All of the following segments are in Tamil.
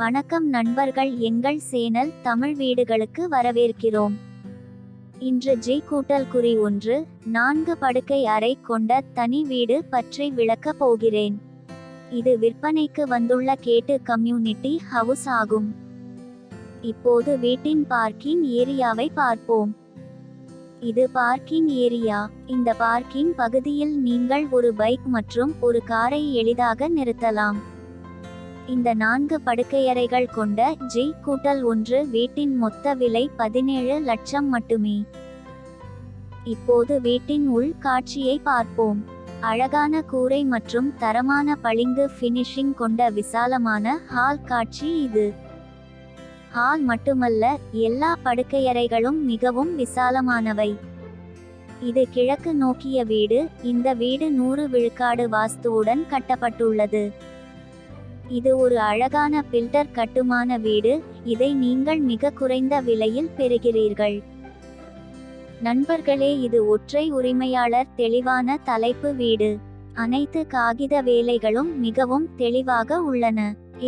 வணக்கம் நண்பர்கள், எங்கள் சேனல் தமிழ் வீடுகளுக்கு வரவேற்கிறோம். இன்று G+1 4 படுக்கை அறை கொண்ட தனி வீடு பற்றி விளக்கப் போகிறேன். இது விற்பனைக்கு வந்துள்ள கேட்டு கம்யூனிட்டி ஹவுஸ் ஆகும். இப்போது வீட்டின் பார்க்கிங் ஏரியாவை பார்ப்போம். இது பார்க்கிங் ஏரியா. இந்த பார்க்கிங் பகுதியில் நீங்கள் ஒரு பைக் மற்றும் ஒரு காரை எளிதாக நிறுத்தலாம். இந்த 4 படுக்கையறைகள் கொண்ட G+1 வீட்டின் மொத்த விலை 17 லட்சம் மட்டுமே. இப்போது வீட்டின் உள் காட்சியை பார்ப்போம். அழகான கூரை மற்றும் தரமான பளிங்கு ஃபினிஷிங் கொண்ட விசாலமான ஹால் காட்சி இது. ஹால் மட்டுமல்ல, எல்லா படுக்கையறைகளும் மிகவும் விசாலமானவை. இது கிழக்கு நோக்கிய வீடு. இந்த வீடு 100 விழுக்காடு வாஸ்துவுடன் கட்டப்பட்டுள்ளது. இது ஒரு அழகான பில்டர் கட்டுமான வீடு. இதை நீங்கள் மிக குறைந்த விலையில் பெறுகிறீர்கள். நண்பர்களே, இது ஒற்றை உரிமையாளர் தெளிவான தலைப்பு வீடு. அனைத்து காகித வேலைகளும் மிகவும் தெளிவாக உள்ளன.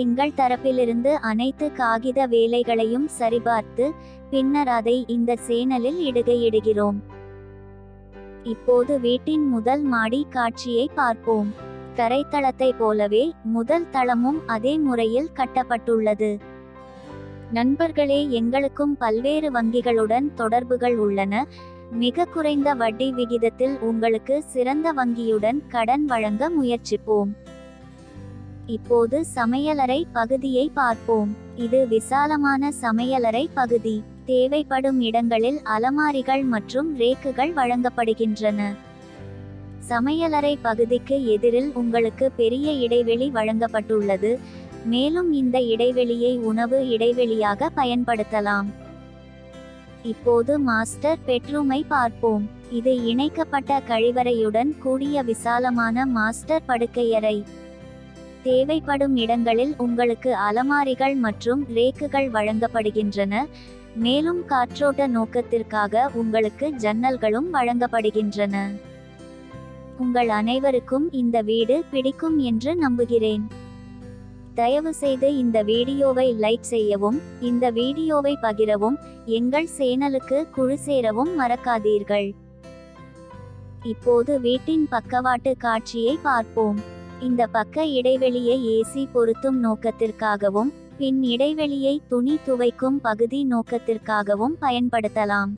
எங்கள் தரப்பிலிருந்து அனைத்து காகித வேலைகளையும் சரிபார்த்து பின்னர் அதை இந்த சேனலில் இடுகிறோம். இப்போது வீட்டின் முதல் மாடி காட்சியை பார்ப்போம். தரைத்தளத்தை போலவே முதல் தளமும் அதே முறையில் கட்டப்பட்டுள்ளது. நண்பர்களே, எங்களுக்கும் பல்வேறு வங்கிகளுடன் தொடர்புகள் உள்ளன. மிக குறைந்த வட்டி விகிதத்தில் உங்களுக்கு சிறந்த வங்கியுடன் கடன் வழங்க முயற்சிப்போம். இப்போது சமையலறை பகுதியை பார்ப்போம். இது விசாலமான சமையலறை பகுதி. தேவைப்படும் இடங்களில் அலமாரிகள் மற்றும் ரேக்குகள் வழங்கப்படுகின்றன. சமையலறை பகுதிக்கு எதிரில் உங்களுக்கு பெரிய இடைவெளி வழங்கப்பட்டுள்ளது. மேலும் இந்த இடைவெளியை உணவு இடைவெளியாக பயன்படுத்தலாம். இப்போது மாஸ்டர் பெட்ரூமை பார்ப்போம். இது இணைக்கப்பட்ட கழிவறையுடன் கூடிய விசாலமான மாஸ்டர் படுக்கையறை. தேவைப்படும் இடங்களில் உங்களுக்கு அலமாரிகள் மற்றும் ரேக்குகள் வழங்கப்படுகின்றன. மேலும் காற்றோட்ட நோக்கத்திற்காக உங்களுக்கு ஜன்னல்களும் வழங்கப்படுகின்றன. உங்கள் அனைவருக்கும் இந்த வீடு பிடிக்கும் என்று நம்புகிறேன். தயவுசெய்து இந்த வீடியோவை லைக் செய்யவும், இந்த வீடியோவை பகிரவும், எங்கள் சேனலுக்கு குழு சேரவும் மறக்காதீர்கள். இப்போது வீட்டின் பக்கவாட்டு காட்சியை பார்ப்போம். இந்த பக்க இடைவெளியை ஏசி பொருத்தும் நோக்கத்திற்காகவும் பின் இடைவெளியை துணி துவைக்கும் பகுதி நோக்கத்திற்காகவும் பயன்படுத்தலாம்.